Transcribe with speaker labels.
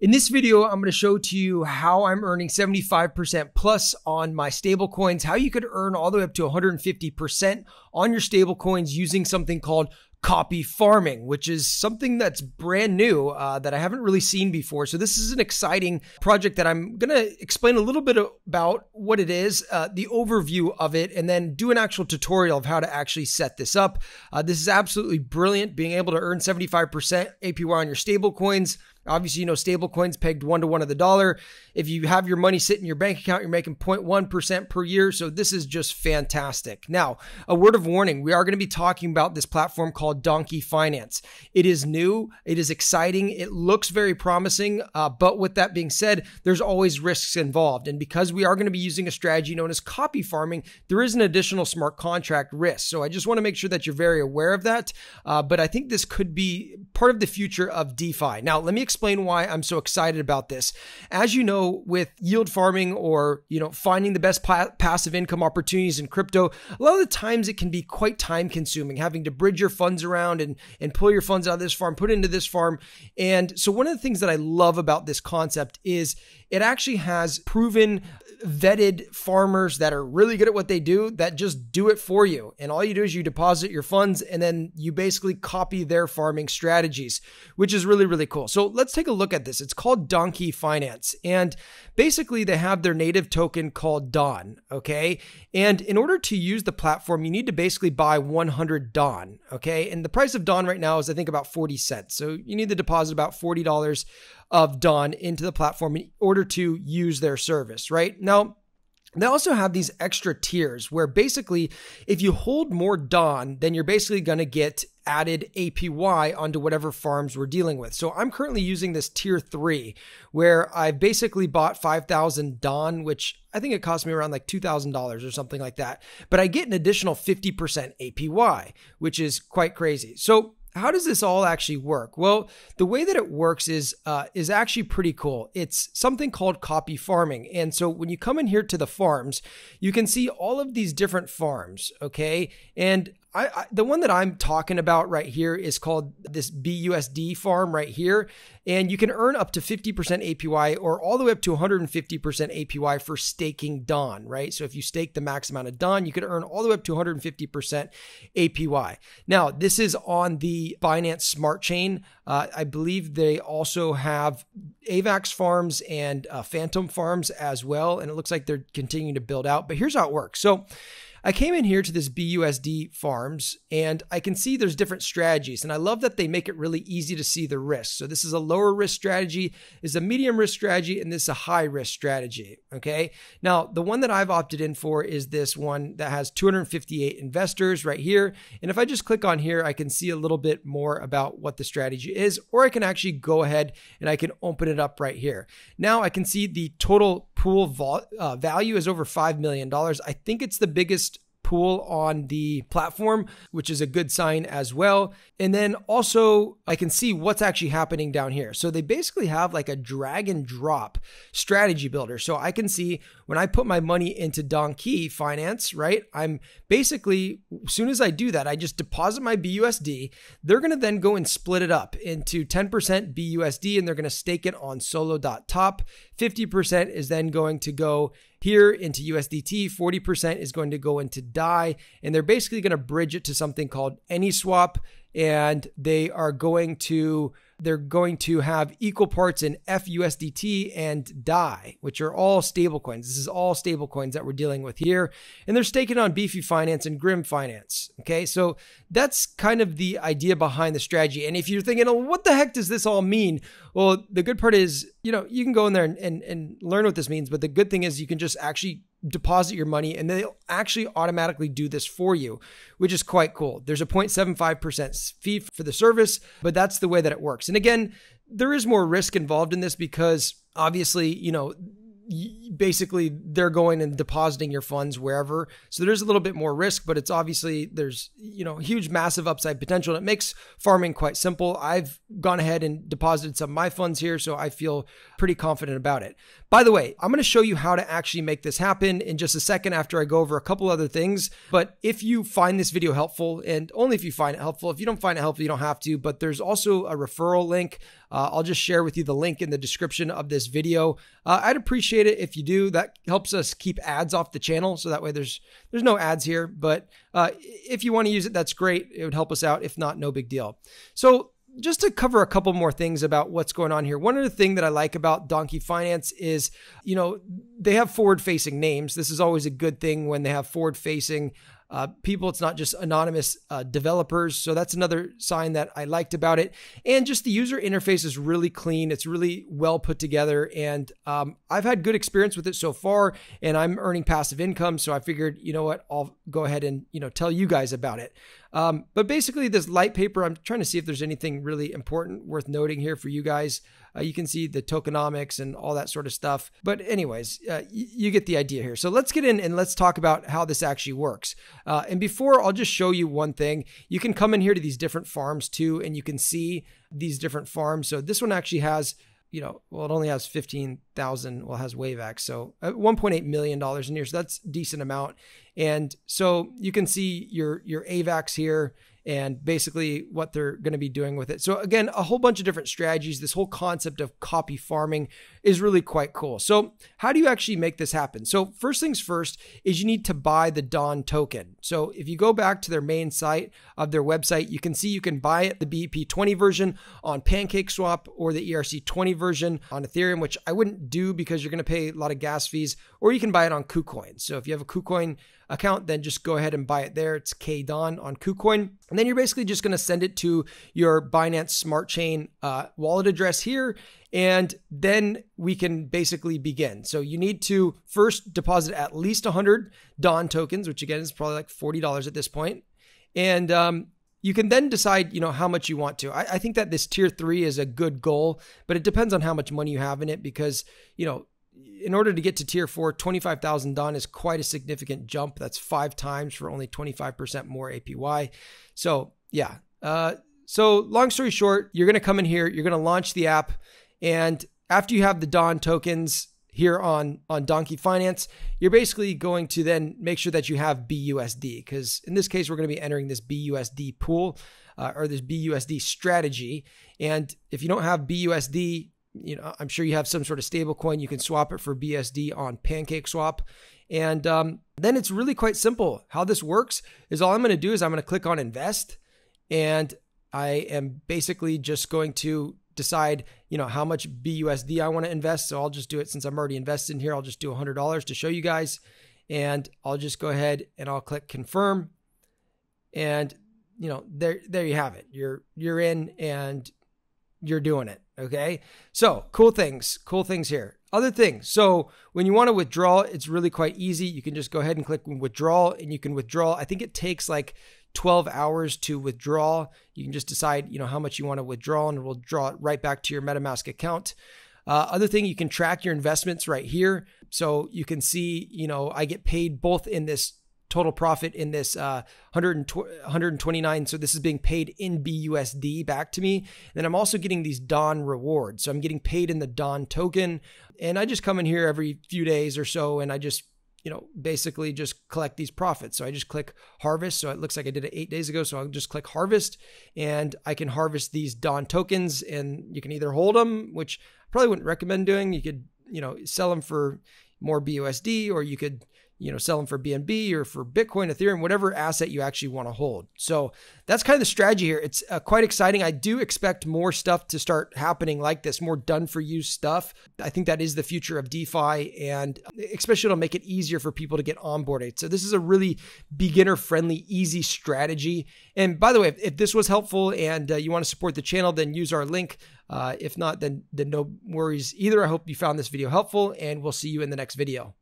Speaker 1: In this video, I'm going to show to you how I'm earning 75% plus on my stablecoins, how you could earn all the way up to 150% on your stablecoins using something called copy farming, which is something that's brand new that I haven't really seen before. So this is an exciting project that I'm going to explain a little bit about what it is, the overview of it, and then do an actual tutorial of how to actually set this up. This is absolutely brilliant, being able to earn 75% APY on your stablecoins. Obviously, you know, stable coins pegged 1 to 1 of the dollar. If you have your money sit in your bank account, you're making 0.1% per year. So this is just fantastic. Now, a word of warning, we are going to be talking about this platform called Donkey Finance. It is new. It is exciting. It looks very promising. But with that being said, there's always risks involved. And because we are going to be using a strategy known as copy farming, there is an additional smart contract risk. So I just want to make sure that you're very aware of that. But I think this could be part of the future of DeFi. Now, let me explain why I'm so excited about this. As you know, with yield farming or, finding the best passive income opportunities in crypto, a lot of the times it can be quite time consuming, having to bridge your funds around and pull your funds out of this farm, put it into this farm. And so one of the things that I love about this concept is it actually has proven vetted farmers that are really good at what they do that just do it for you. And all you do is you deposit your funds and then you basically copy their farming strategies, which is really, really cool. So let's take a look at this. It's called Donkey Finance. And basically they have their native token called Don. Okay. And in order to use the platform, you need to basically buy 100 Don. Okay. And the price of Don right now is, I think, about 40 cents. So you need to deposit about $40 of Don into the platform in order to use their service, right? Now, they also have these extra tiers where basically if you hold more Don, then you're basically going to get added APY onto whatever farms we're dealing with. So I'm currently using this tier 3 where I basically bought 5,000 Don, which I think it cost me around like $2,000 or something like that. But I get an additional 50% APY, which is quite crazy. So how does this all actually work? Well, the way that it works is actually pretty cool. It's something called copy farming. And so when you come in here to the farms, you can see all of these different farms, okay? And the one that I'm talking about right here is called this BUSD farm right here. And you can earn up to 50% APY or all the way up to 150% APY for staking Don, right? So if you stake the max amount of Don, you could earn all the way up to 150% APY. Now, this is on the Binance Smart Chain. I believe they also have AVAX farms and Phantom farms as well. And it looks like they're continuing to build out. But here's how it works. So I came in here to this BUSD farms and I can see there's different strategies. And I love that they make it really easy to see the risk. So this is a lower risk strategy, this is a medium risk strategy, and this is a high risk strategy. Okay. Now, the one that I've opted in for is this one that has 258 investors right here. And if I just click on here, I can see a little bit more about what the strategy is, or I can actually go ahead and I can open it up right here. Now I can see the total pool value is over $5 million. I think it's the biggest pool on the platform, which is a good sign as well. And then also I can see what's actually happening down here. So they basically have like a drag and drop strategy builder. So I can see when I put my money into Donkey Finance, right? I'm basically, as soon as I do that, I just deposit my BUSD. They're going to then go and split it up into 10% BUSD and they're going to stake it on solo.top. 50% is then going to go here into USDT, 40% is going to go into DAI, and they're basically going to bridge it to something called AnySwap, and they're going to have equal parts in FUSDT and DAI, which are all stablecoins. This is all stablecoins that we're dealing with here. And they're staking on Beefy Finance and Grim Finance. Okay, so that's kind of the idea behind the strategy. And if you're thinking, oh, what the heck does this all mean? Well, the good part is, you can go in there and learn what this means. But the good thing is you can just actually deposit your money and they'll actually automatically do this for you, which is quite cool. There's a 0.75% fee for the service, but that's the way that it works. And again, there is more risk involved in this because obviously, basically they're going and depositing your funds wherever. So there's a little bit more risk, but it's obviously there's, huge, massive upside potential. And it makes farming quite simple. I've gone ahead and deposited some of my funds here, so I feel pretty confident about it. By the way, I'm going to show you how to actually make this happen in just a second after I go over a couple other things. But if you find this video helpful, and only if you find it helpful, if you don't find it helpful, you don't have to, but there's also a referral link I'll just share with you the link in the description of this video. I'd appreciate it if you do. That helps us keep ads off the channel, so that way there's no ads here. But if you want to use it, that's great. It would help us out. If not, no big deal. So just to cover a couple more things about what's going on here. One other thing that I like about Donkey Finance is, they have forward-facing names. This is always a good thing when they have forward-facing people. It's not just anonymous developers. So that's another sign that I liked about it. And just the user interface is really clean. It's really well put together. And I've had good experience with it so far, and I'm earning passive income. So I figured, you know what, I'll go ahead and, tell you guys about it. But basically this light paper, I'm trying to see if there's anything really important worth noting here for you guys. You can see the tokenomics and all that sort of stuff. But anyways, you get the idea here. So let's get in and let's talk about how this actually works. And before, I'll just show you one thing. You can come in here to these different farms too, and you can see these different farms. So this one actually has, well, it only has 15,000, well, it has WaveX. So $1.8 million in here. So that's a decent amount. And so you can see your AVAX here and basically what they're going to be doing with it. So again, a whole bunch of different strategies. This whole concept of copy farming is really quite cool. So how do you actually make this happen? So first things first is you need to buy the Dawn token. So if you go back to their main site of their website, you can see you can buy it, the BEP20 version on PancakeSwap or the ERC20 version on Ethereum, which I wouldn't do because you're going to pay a lot of gas fees, or you can buy it on KuCoin. So if you have a KuCoin account, then just go ahead and buy it there. It's KDAWN on KuCoin. And then you're basically just going to send it to your Binance Smart Chain wallet address here. And then we can basically begin. So you need to first deposit at least 100 Dawn tokens, which again is probably like $40 at this point. And you can then decide, how much you want to. I think that this tier 3 is a good goal, but it depends on how much money you have in it because, in order to get to tier 4, 25,000 Dawn is quite a significant jump. That's 5 times for only 25% more APY. So yeah. So long story short, you're going to come in here, you're going to launch the app. And after you have the Dawn tokens here on Donkey Finance, you're basically going to then make sure that you have BUSD, because in this case, we're going to be entering this BUSD pool or this BUSD strategy. And if you don't have BUSD, I'm sure you have some sort of stable coin. You can swap it for BSD on PancakeSwap. And then it's really quite simple. How this works is all I'm going to do is I'm going to click on invest. And I am basically just going to decide, how much BUSD I want to invest. So I'll just do it since I'm already invested in here. I'll just do $100 to show you guys. And I'll just go ahead and I'll click confirm. And, there you have it. You're in and you're doing it. Okay. So cool things here. Other things. So when you want to withdraw, it's really quite easy. You can just go ahead and click withdraw and you can withdraw. I think it takes like 12 hours to withdraw. You can just decide, how much you want to withdraw and it will draw it right back to your MetaMask account. Other thing, you can track your investments right here. So you can see, I get paid both in this total profit in this 129. So this is being paid in BUSD back to me. And then I'm also getting these Dawn rewards. So I'm getting paid in the Dawn token. And I just come in here every few days or so and I just, basically just collect these profits. So I just click harvest. So it looks like I did it 8 days ago. So I'll just click harvest and I can harvest these Dawn tokens and you can either hold them, which I probably wouldn't recommend doing. You could, sell them for more BUSD, or you could, sell them for BNB or for Bitcoin, Ethereum, whatever asset you actually want to hold. So that's kind of the strategy here. It's quite exciting. I do expect more stuff to start happening like this, more done for you stuff. I think that is the future of DeFi, and especially it'll make it easier for people to get onboarded. So this is a really beginner friendly, easy strategy. And by the way, if this was helpful and you want to support the channel, then use our link. If not, then no worries either. I hope you found this video helpful and we'll see you in the next video.